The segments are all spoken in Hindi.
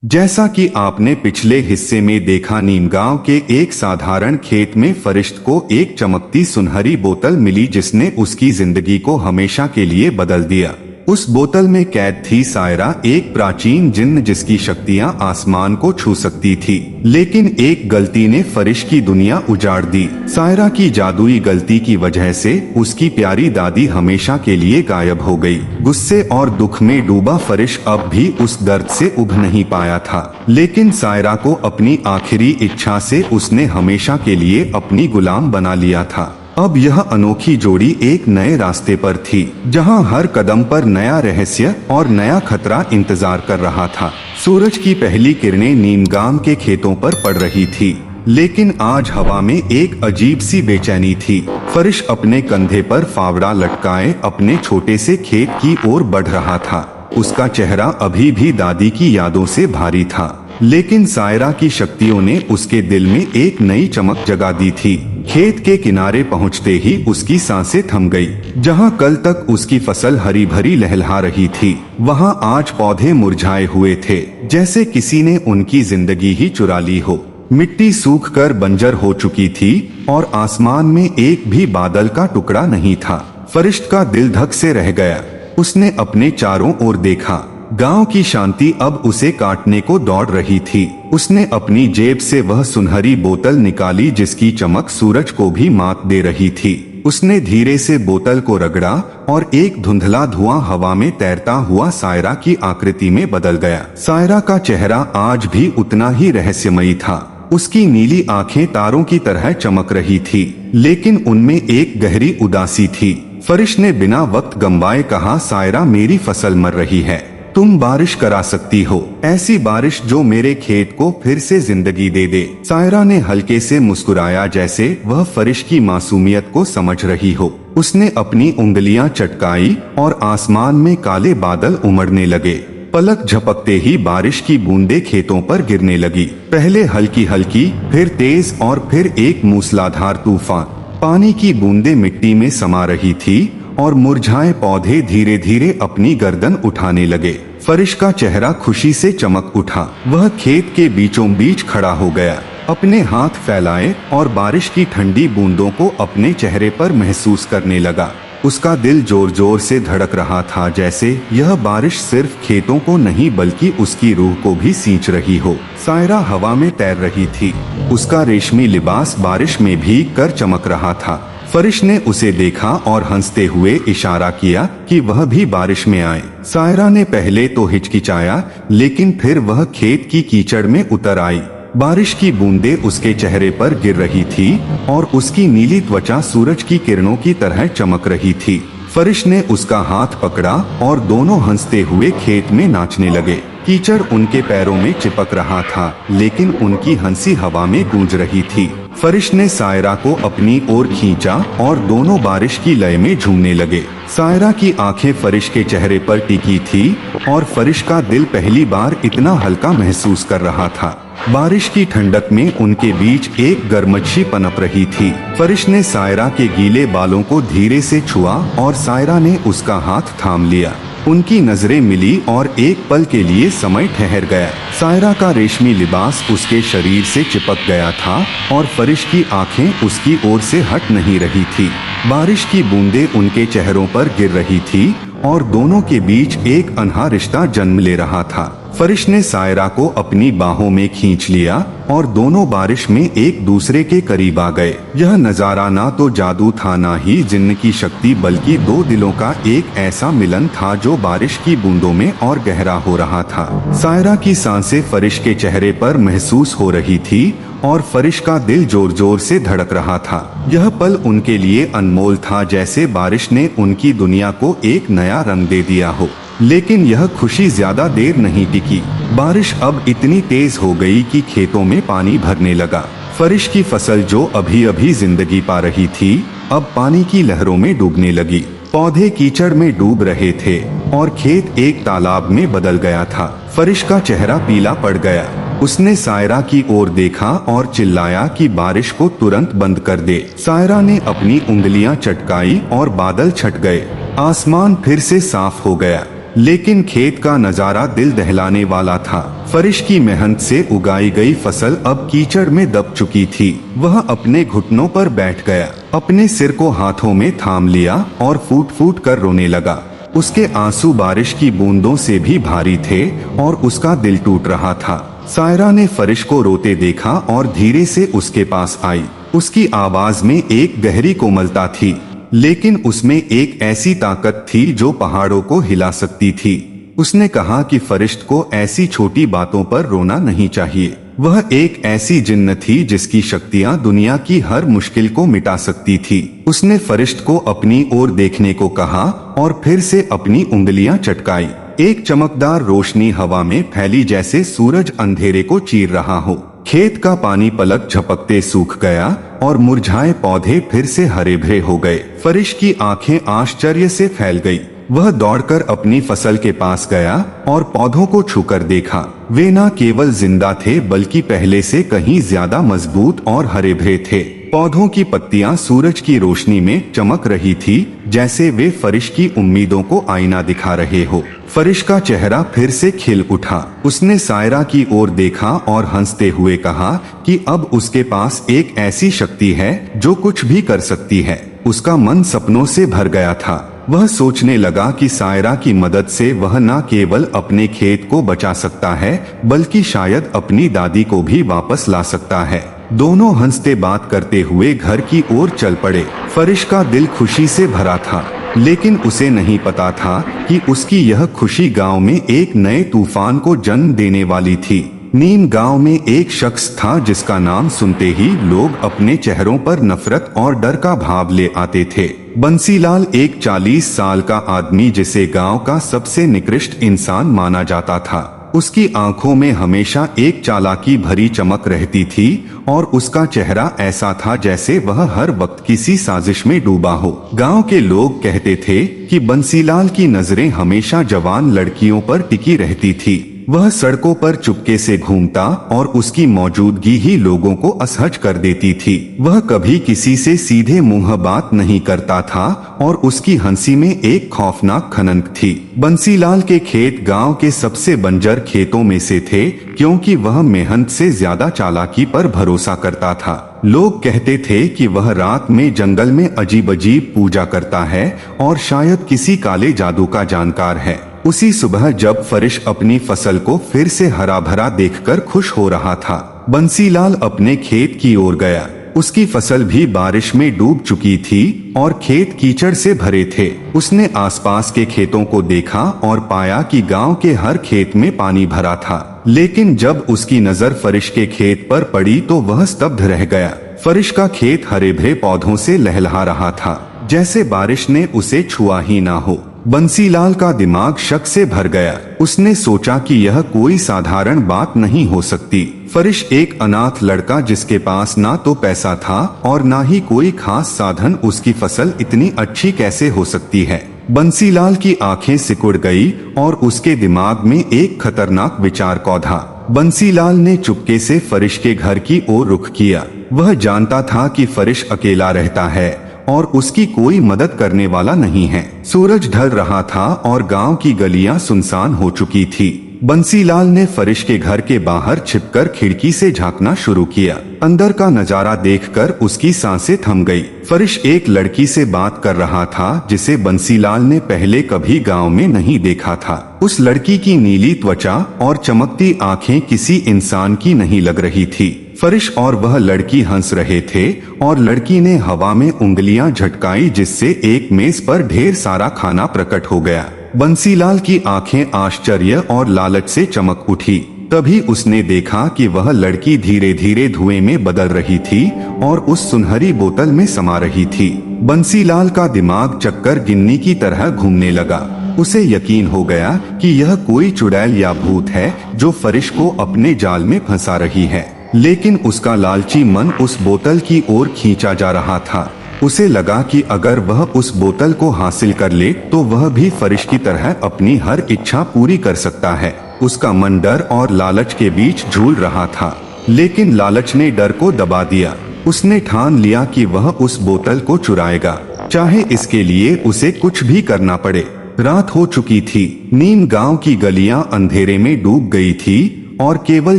जैसा कि आपने पिछले हिस्से में देखा, नीमगांव के एक साधारण खेत में फरिश्त को एक चमकती सुनहरी बोतल मिली जिसने उसकी जिंदगी को हमेशा के लिए बदल दिया। उस बोतल में कैद थी सायरा, एक प्राचीन जिन्न जिसकी शक्तियां आसमान को छू सकती थी। लेकिन एक गलती ने फरिश्त की दुनिया उजाड़ दी। सायरा की जादुई गलती की वजह से उसकी प्यारी दादी हमेशा के लिए गायब हो गई। गुस्से और दुख में डूबा फरिश्त अब भी उस दर्द से उभ नहीं पाया था। लेकिन सायरा को अपनी आखिरी इच्छा से उसने हमेशा के लिए अपनी गुलाम बना लिया था। अब यह अनोखी जोड़ी एक नए रास्ते पर थी, जहां हर कदम पर नया रहस्य और नया खतरा इंतजार कर रहा था। सूरज की पहली किरणें नीमगांव के खेतों पर पड़ रही थी, लेकिन आज हवा में एक अजीब सी बेचैनी थी। फरिश्त अपने कंधे पर फावड़ा लटकाए अपने छोटे से खेत की ओर बढ़ रहा था। उसका चेहरा अभी भी दादी की यादों से भारी था, लेकिन सायरा की शक्तियों ने उसके दिल में एक नई चमक जगा दी थी। खेत के किनारे पहुंचते ही उसकी सांसें थम गई। जहां कल तक उसकी फसल हरी भरी लहलहा रही थी, वहां आज पौधे मुरझाए हुए थे, जैसे किसी ने उनकी जिंदगी ही चुरा ली हो। मिट्टी सूखकर बंजर हो चुकी थी और आसमान में एक भी बादल का टुकड़ा नहीं था। फरिश्त का दिल धक से रह गया। उसने अपने चारों ओर देखा। गांव की शांति अब उसे काटने को दौड़ रही थी। उसने अपनी जेब से वह सुनहरी बोतल निकाली जिसकी चमक सूरज को भी मात दे रही थी। उसने धीरे से बोतल को रगड़ा और एक धुंधला धुआं हवा में तैरता हुआ सायरा की आकृति में बदल गया। सायरा का चेहरा आज भी उतना ही रहस्यमयी था। उसकी नीली आंखें तारों की तरह चमक रही थी, लेकिन उनमें एक गहरी उदासी थी। फरिश्त ने बिना वक्त गंवाए कहा, सायरा, मेरी फसल मर रही है। तुम बारिश करा सकती हो, ऐसी बारिश जो मेरे खेत को फिर से जिंदगी दे दे। सायरा ने हल्के से मुस्कुराया, जैसे वह फरिश्त की मासूमियत को समझ रही हो। उसने अपनी उंगलियां चटकाई और आसमान में काले बादल उमड़ने लगे। पलक झपकते ही बारिश की बूंदें खेतों पर गिरने लगी। पहले हल्की हल्की, फिर तेज और फिर एक मूसलाधार तूफान। पानी की बूंदें मिट्टी में समा रही थी और मुरझाए पौधे धीरे धीरे अपनी गर्दन उठाने लगे। फरिश्त का चेहरा खुशी से चमक उठा। वह खेत के बीचों बीच खड़ा हो गया, अपने हाथ फैलाए और बारिश की ठंडी बूंदों को अपने चेहरे पर महसूस करने लगा। उसका दिल जोर जोर से धड़क रहा था, जैसे यह बारिश सिर्फ खेतों को नहीं बल्कि उसकी रूह को भी सींच रही हो। सायरा हवा में तैर रही थी। उसका रेशमी लिबास बारिश में भीग कर चमक रहा था। फरिश्त ने उसे देखा और हंसते हुए इशारा किया कि वह भी बारिश में आए। सायरा ने पहले तो हिचकिचाया, लेकिन फिर वह खेत की कीचड़ में उतर आई। बारिश की बूंदें उसके चेहरे पर गिर रही थी और उसकी नीली त्वचा सूरज की किरणों की तरह चमक रही थी। फरिश्त ने उसका हाथ पकड़ा और दोनों हंसते हुए खेत में नाचने लगे। कीचड़ उनके पैरों में चिपक रहा था, लेकिन उनकी हंसी हवा में गूंज रही थी। फरिश्त ने सायरा को अपनी ओर खींचा और दोनों बारिश की लय में झूमने लगे। सायरा की आंखें फरिश्त के चेहरे पर टिकी थी और फरिश्त का दिल पहली बार इतना हल्का महसूस कर रहा था। बारिश की ठंडक में उनके बीच एक गर्मशी पनप रही थी। फरिश्त ने सायरा के गीले बालों को धीरे से छुआ और सायरा ने उसका हाथ थाम लिया। उनकी नजरें मिली और एक पल के लिए समय ठहर गया। सायरा का रेशमी लिबास उसके शरीर से चिपक गया था और फरिश्त की आंखें उसकी ओर से हट नहीं रही थी। बारिश की बूंदें उनके चेहरों पर गिर रही थी और दोनों के बीच एक अनहा रिश्ता जन्म ले रहा था। फरिश्त ने सायरा को अपनी बाहों में खींच लिया और दोनों बारिश में एक दूसरे के करीब आ गए। यह नजारा ना तो जादू था, ना ही जिन्न की शक्ति, बल्कि दो दिलों का एक ऐसा मिलन था जो बारिश की बूंदों में और गहरा हो रहा था। सायरा की सांसें फरिश्त के चेहरे पर महसूस हो रही थी और फरिश्त का दिल जोर जोर से धड़क रहा था। यह पल उनके लिए अनमोल था, जैसे बारिश ने उनकी दुनिया को एक नया रंग दे दिया हो। लेकिन यह खुशी ज्यादा देर नहीं टिकी। बारिश अब इतनी तेज हो गई कि खेतों में पानी भरने लगा। फरिश्त की फसल जो अभी अभी जिंदगी पा रही थी, अब पानी की लहरों में डूबने लगी। पौधे कीचड़ में डूब रहे थे और खेत एक तालाब में बदल गया था। फरिश्त का चेहरा पीला पड़ गया। उसने सायरा की ओर देखा और चिल्लाया कि बारिश को तुरंत बंद कर दे। सायरा ने अपनी उंगलियां चटकाई और बादल छट गए। आसमान फिर से साफ हो गया। लेकिन खेत का नजारा दिल दहलाने वाला था। फरिश की मेहनत से उगाई गई फसल अब कीचड़ में दब चुकी थी। वह अपने घुटनों पर बैठ गया, अपने सिर को हाथों में थाम लिया और फूट फूट कर रोने लगा। उसके आंसू बारिश की बूंदों से भी भारी थे और उसका दिल टूट रहा था। सायरा ने फरिश को रोते देखा और धीरे से उसके पास आई। उसकी आवाज में एक गहरी कोमलता थी, लेकिन उसमें एक ऐसी ताकत थी जो पहाड़ों को हिला सकती थी। उसने कहा कि फरिश्त को ऐसी छोटी बातों पर रोना नहीं चाहिए। वह एक ऐसी जिन्न थी जिसकी शक्तियां दुनिया की हर मुश्किल को मिटा सकती थी। उसने फरिश्त को अपनी ओर देखने को कहा और फिर से अपनी उंगलियां चटकाई। एक चमकदार रोशनी हवा में फैली जैसे सूरज अंधेरे को चीर रहा हो। खेत का पानी पलक झपकते सूख गया और मुरझाए पौधे फिर से हरे भरे हो गए। फरिश की आंखें आश्चर्य से फैल गई। वह दौड़कर अपनी फसल के पास गया और पौधों को छूकर देखा। वे न केवल जिंदा थे बल्कि पहले से कहीं ज्यादा मजबूत और हरे भरे थे। पौधों की पत्तियां सूरज की रोशनी में चमक रही थी, जैसे वे फरिश की उम्मीदों को आईना दिखा रहे हो। फरिश का चेहरा फिर से खिल उठा। उसने सायरा की ओर देखा और हंसते हुए कहा कि अब उसके पास एक ऐसी शक्ति है जो कुछ भी कर सकती है। उसका मन सपनों से भर गया था। वह सोचने लगा कि सायरा की मदद से वह न केवल अपने खेत को बचा सकता है बल्कि शायद अपनी दादी को भी वापस ला सकता है। दोनों हंसते बात करते हुए घर की ओर चल पड़े। फरिश का दिल खुशी से भरा था, लेकिन उसे नहीं पता था कि उसकी यह खुशी गांव में एक नए तूफान को जन्म देने वाली थी। नीम गांव में एक शख्स था जिसका नाम सुनते ही लोग अपने चेहरों पर नफरत और डर का भाव ले आते थे। बंसीलाल एक 40 साल का आदमी जिसे गांव का सबसे निकृष्ट इंसान माना जाता था। उसकी आंखों में हमेशा एक चालाकी भरी चमक रहती थी और उसका चेहरा ऐसा था जैसे वह हर वक्त किसी साजिश में डूबा हो। गांव के लोग कहते थे कि बंसीलाल की नजरें हमेशा जवान लड़कियों पर टिकी रहती थी। वह सड़कों पर चुपके से घूमता और उसकी मौजूदगी ही लोगों को असहज कर देती थी। वह कभी किसी से सीधे मुंह बात नहीं करता था और उसकी हंसी में एक खौफनाक खनक थी। बंसीलाल के खेत गांव के सबसे बंजर खेतों में से थे, क्योंकि वह मेहनत से ज्यादा चालाकी पर भरोसा करता था। लोग कहते थे कि वह रात में जंगल में अजीब अजीब पूजा करता है और शायद किसी काले जादू का जानकार है। उसी सुबह जब फरिश अपनी फसल को फिर से हरा भरा देखकर खुश हो रहा था, बंसीलाल अपने खेत की ओर गया। उसकी फसल भी बारिश में डूब चुकी थी और खेत कीचड़ से भरे थे। उसने आसपास के खेतों को देखा और पाया कि गांव के हर खेत में पानी भरा था, लेकिन जब उसकी नजर फरिश के खेत पर पड़ी तो वह स्तब्ध रह गया। फरिश का खेत हरे भरे पौधों से लहलहा रहा था, जैसे बारिश ने उसे छुआ ही ना हो। बंसीलाल का दिमाग शक से भर गया। उसने सोचा कि यह कोई साधारण बात नहीं हो सकती। फरिश एक अनाथ लड़का जिसके पास ना तो पैसा था और ना ही कोई खास साधन, उसकी फसल इतनी अच्छी कैसे हो सकती है। बंसीलाल की आंखें सिकुड़ गई और उसके दिमाग में एक खतरनाक विचार कौंधा। बंसीलाल ने चुपके से फरिश के घर की ओर रुख किया। वह जानता था कि फरिश अकेला रहता है और उसकी कोई मदद करने वाला नहीं है। सूरज ढल रहा था और गांव की गलियां सुनसान हो चुकी थी। बंसीलाल ने फरिश के घर के बाहर छिपकर खिड़की से झांकना शुरू किया। अंदर का नजारा देखकर उसकी सांसें थम गई। फरिश एक लड़की से बात कर रहा था जिसे बंसीलाल ने पहले कभी गांव में नहीं देखा था। उस लड़की की नीली त्वचा और चमकती आंखें किसी इंसान की नहीं लग रही थी। फरिश और वह लड़की हंस रहे थे और लड़की ने हवा में उंगलियां झटकाई, जिससे एक मेज पर ढेर सारा खाना प्रकट हो गया। बंसीलाल की आंखें आश्चर्य और लालच से चमक उठी। तभी उसने देखा कि वह लड़की धीरे धीरे धुएं में बदल रही थी और उस सुनहरी बोतल में समा रही थी। बंसीलाल का दिमाग चक्कर गिननी की तरह घूमने लगा। उसे यकीन हो गया कि यह कोई चुड़ैल या भूत है जो फरिश को अपने जाल में फंसा रही है, लेकिन उसका लालची मन उस बोतल की ओर खींचा जा रहा था। उसे लगा कि अगर वह उस बोतल को हासिल कर ले तो वह भी फरिश की तरह अपनी हर इच्छा पूरी कर सकता है। उसका मन डर और लालच के बीच झूल रहा था, लेकिन लालच ने डर को दबा दिया। उसने ठान लिया कि वह उस बोतल को चुराएगा, चाहे इसके लिए उसे कुछ भी करना पड़े। रात हो चुकी थी। नीम गांव की गलियां अंधेरे में डूब गई थी और केवल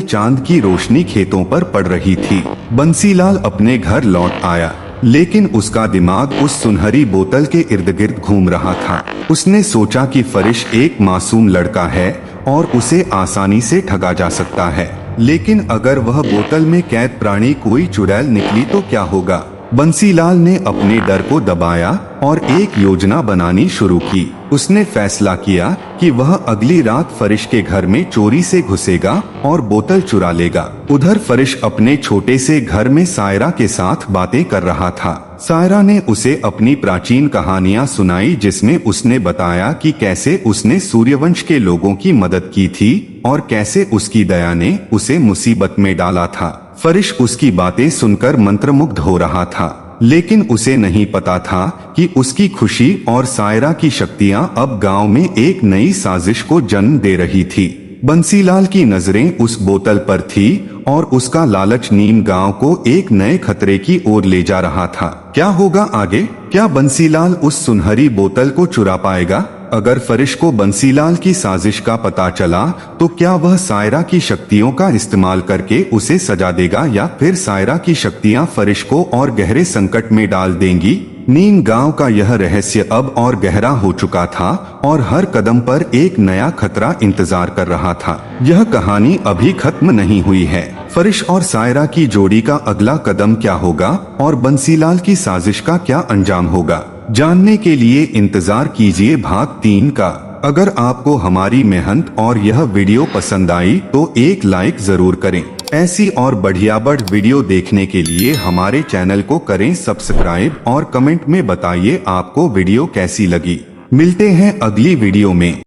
चांद की रोशनी खेतों पर पड़ रही थी। बंसीलाल अपने घर लौट आया, लेकिन उसका दिमाग उस सुनहरी बोतल के इर्द गिर्द घूम रहा था। उसने सोचा कि फरिश एक मासूम लड़का है और उसे आसानी से ठगा जा सकता है, लेकिन अगर वह बोतल में कैद प्राणी कोई चुड़ैल निकली तो क्या होगा। बंसीलाल ने अपने डर को दबाया और एक योजना बनानी शुरू की। उसने फैसला किया कि वह अगली रात फरिश के घर में चोरी से घुसेगा और बोतल चुरा लेगा। उधर फरिश अपने छोटे से घर में सायरा के साथ बातें कर रहा था। सायरा ने उसे अपनी प्राचीन कहानियां सुनाई, जिसमें उसने बताया कि कैसे उसने सूर्यवंश के लोगों की मदद की थी और कैसे उसकी दया ने उसे मुसीबत में डाला था। फरिश उसकी बातें सुनकर मंत्रमुग्ध हो रहा था, लेकिन उसे नहीं पता था कि उसकी खुशी और सायरा की शक्तियां अब गांव में एक नई साजिश को जन्म दे रही थी। बंसीलाल की नजरें उस बोतल पर थी और उसका लालच नीम गांव को एक नए खतरे की ओर ले जा रहा था। क्या होगा आगे? क्या बंसीलाल उस सुनहरी बोतल को चुरा पाएगा? अगर फरिश को बंसीलाल की साजिश का पता चला तो क्या वह सायरा की शक्तियों का इस्तेमाल करके उसे सजा देगा, या फिर सायरा की शक्तियां फरिश को और गहरे संकट में डाल देंगी? नीम गांव का यह रहस्य अब और गहरा हो चुका था और हर कदम पर एक नया खतरा इंतजार कर रहा था। यह कहानी अभी खत्म नहीं हुई है। फरिश और सायरा की जोड़ी का अगला कदम क्या होगा और बंसीलाल की साजिश का क्या अंजाम होगा, जानने के लिए इंतजार कीजिए भाग 3 का। अगर आपको हमारी मेहनत और यह वीडियो पसंद आई तो एक लाइक जरूर करें। ऐसी और बढ़िया वीडियो देखने के लिए हमारे चैनल को करें सब्सक्राइब और कमेंट में बताइए आपको वीडियो कैसी लगी। मिलते हैं अगली वीडियो में।